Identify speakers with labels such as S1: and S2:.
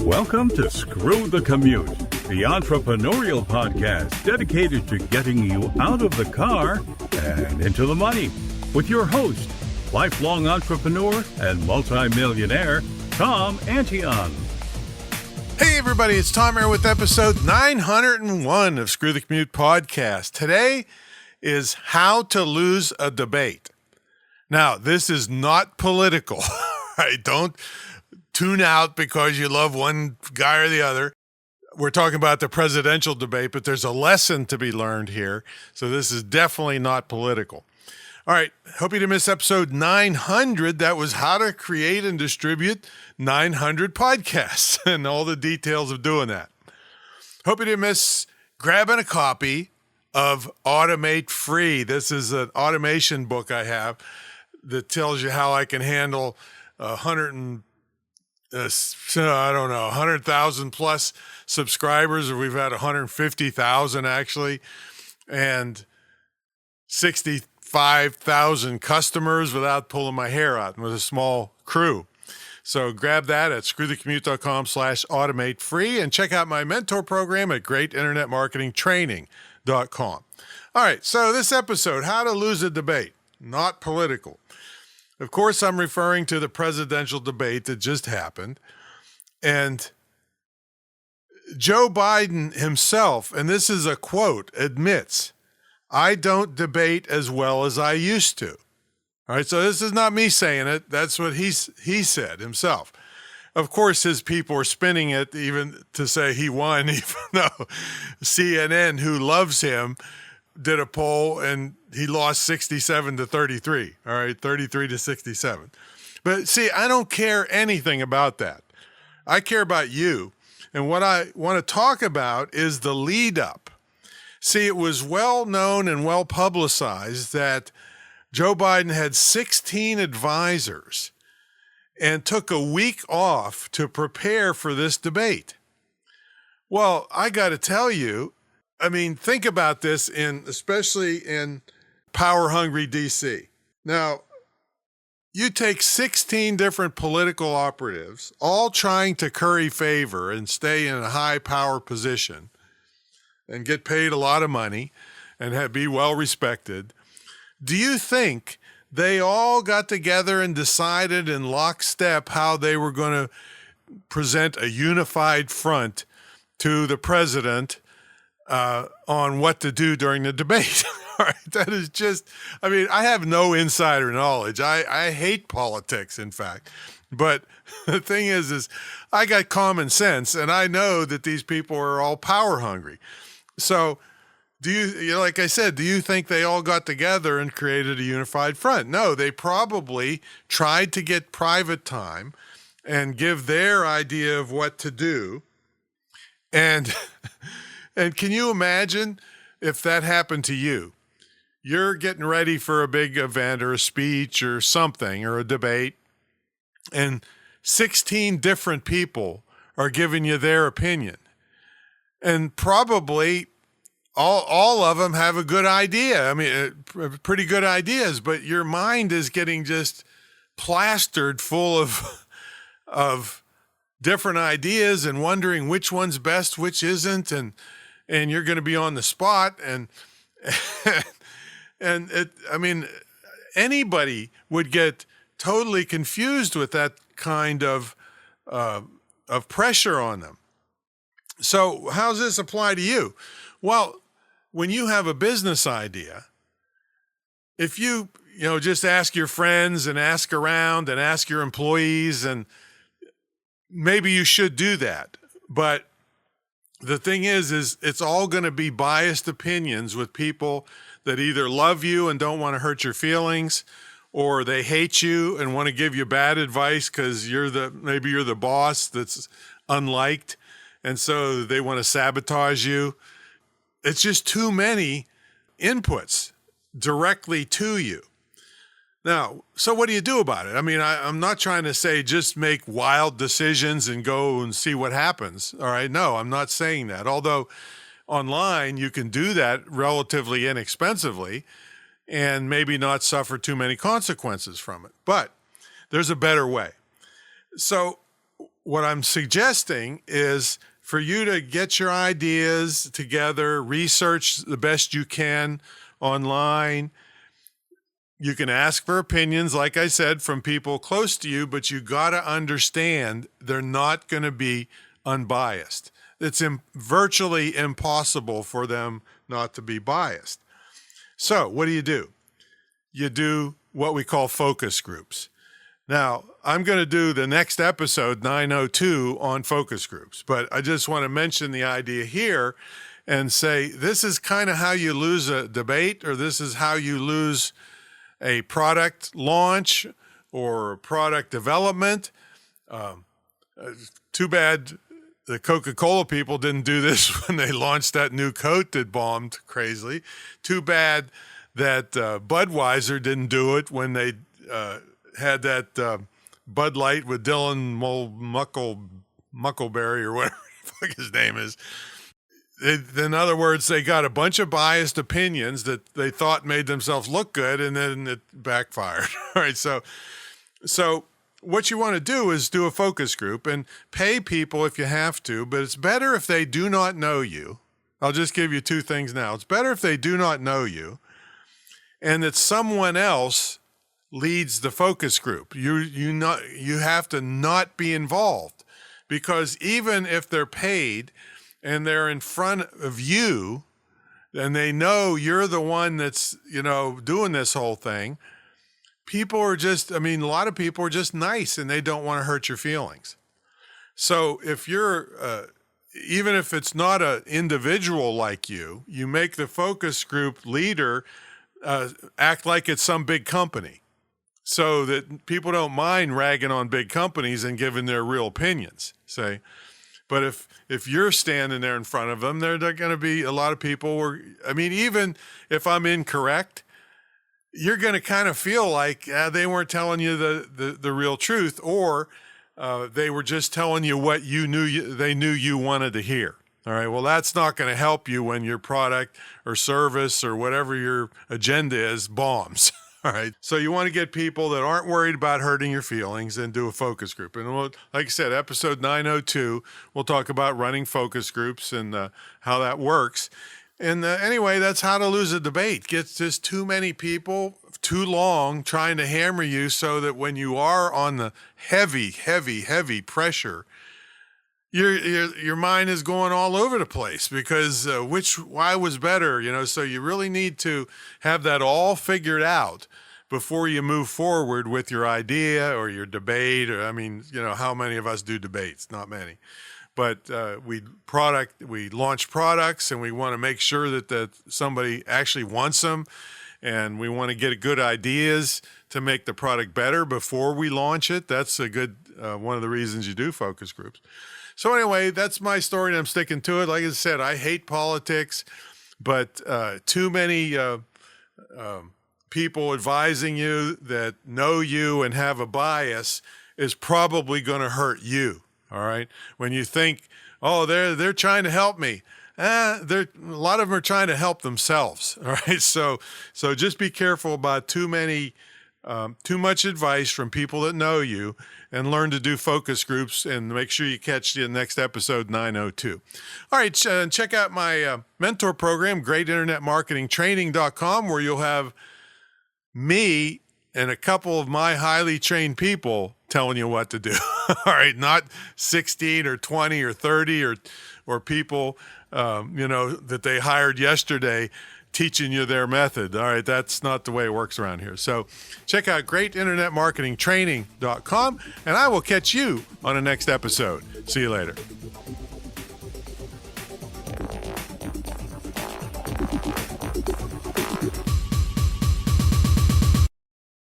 S1: Welcome to Screw the Commute, the entrepreneurial podcast dedicated to getting you out of the car and into the money. With your host, lifelong entrepreneur and multimillionaire, Tom Antion.
S2: Hey everybody, it's Tom here with episode 901 of Screw the Commute podcast. Today is how to lose a debate. Now, this is not political, right? Don't tune out because you love one guy or the other. We're talking about the presidential debate, but there's a lesson to be learned here. So this is definitely not political. All right, hope you didn't miss episode 900. That was how to create and distribute 900 podcasts and all the details of doing that. Hope you didn't miss grabbing a copy of Automate Free. This is an automation book I have that tells you how I can handle 100,000 plus subscribers, or we've had 150,000 actually, and 65,000 customers without pulling my hair out and with a small crew. So grab that at screwthecommute.com/automate free and check out my mentor program at greatinternetmarketingtraining.com. All right, so this episode, how to lose a debate, not political. Of course, I'm referring to the presidential debate that just happened. And Joe Biden himself, and this is a quote, admits, "I don't debate as well as I used to." All right, so this is not me saying it. That's what he said himself. Of course, his people are spinning it even to say he won, even though CNN, who loves him, did a poll and he lost 67 to 33. All right, 33 to 67. But see, I don't care anything about that. I care about you. And what I want to talk about is the lead up. See, it was well known and well publicized that Joe Biden had 16 advisors and took a week off to prepare for this debate. Well, I got to tell you, I mean, think about this, especially in power-hungry D.C. Now, you take 16 different political operatives, all trying to curry favor and stay in a high-power position and get paid a lot of money and be well-respected. Do you think they all got together and decided in lockstep how they were going to present a unified front to the president on what to do during the debate? All right, that is just, I mean, I have no insider knowledge. I hate politics, in fact. But the thing is I got common sense, and I know that these people are all power hungry. So like I said, do you think they all got together and created a unified front? No, they probably tried to get private time and give their idea of what to do. And can you imagine if that happened to you? You're getting ready for a big event or a speech or something or a debate, and 16 different people are giving you their opinion. And probably all of them have a good idea. I mean, pretty good ideas, but your mind is getting just plastered full of different ideas and wondering which one's best, which isn't, and you're going to be on the spot. And anybody would get totally confused with that kind of pressure on them. So how does this apply to you? Well, when you have a business idea, if you just ask your friends and ask around and ask your employees, and maybe you should do that. But the thing is it's all going to be biased opinions with people that either love you and don't want to hurt your feelings, or they hate you and want to give you bad advice because maybe you're the boss that's unliked, and so they want to sabotage you. It's just too many inputs directly to you. Now, so what do you do about it? I mean, I'm not trying to say just make wild decisions and go and see what happens. All right. No, I'm not saying that. Although online, you can do that relatively inexpensively and maybe not suffer too many consequences from it. But there's a better way. So what I'm suggesting is for you to get your ideas together, research the best you can online. You can ask for opinions, like I said, from people close to you, but you got to understand they're not going to be unbiased. It's virtually impossible for them not to be biased. So what do? You do what we call focus groups. Now, I'm going to do the next episode, 902, on focus groups, but I just want to mention the idea here and say this is kind of how you lose a debate, or this is how you lose a product launch or product development. Too bad the Coca-Cola people didn't do this when they launched that new Coke that bombed crazily. Too bad that Budweiser didn't do it when they had that Bud Light with Dylan Muckleberry or whatever the fuck his name is. In other words, they got a bunch of biased opinions that they thought made themselves look good, and then it backfired. All right, so what you want to do is do a focus group and pay people if you have to, but it's better if they do not know you. I'll just give you two things now. It's better if they do not know you and that someone else leads the focus group. You have to not be involved, because even if they're paid and they're in front of you and they know you're the one that's, doing this whole thing, people are just, a lot of people are just nice and they don't want to hurt your feelings. So if you're, even if it's not an individual like you make the focus group leader act like it's some big company, so that people don't mind ragging on big companies and giving their real opinions, say. But if you're standing there in front of them, there are going to be a lot of people even if I'm incorrect, you're going to kind of feel like they weren't telling you the real truth, or they were just telling you what they knew you wanted to hear. All right, well, that's not going to help you when your product or service or whatever your agenda is bombs. All right, so you want to get people that aren't worried about hurting your feelings and do a focus group. And like I said, episode 902, we'll talk about running focus groups and how that works. And anyway, that's how to lose a debate. Gets just too many people, too long, trying to hammer you so that when you are on the heavy pressure, your mind is going all over the place because why was better, so you really need to have that all figured out before you move forward with your idea or your debate. Or how many of us do debates? Not many. But we launch products and we want to make sure that somebody actually wants them, and we want to get good ideas to make the product better before we launch it. That's a good one of the reasons you do focus groups. So anyway, that's my story and I'm sticking to it. Like I said, I hate politics, but too many people advising you that know you and have a bias is probably going to hurt you. All right. When you think, oh, they're trying to help me. A lot of them are trying to help themselves. All right. So just be careful about too much advice from people that know you, and learn to do focus groups, and make sure you catch the next episode 902. All right. Check out my mentor program, greatinternetmarketingtraining.com, where you'll have me and a couple of my highly trained people telling you what to do. All right. Not 16 or 20 or 30 or people, that they hired yesterday teaching you their method. All right. That's not the way it works around here. So check out greatinternetmarketingtraining.com, and I will catch you on the next episode. See you later.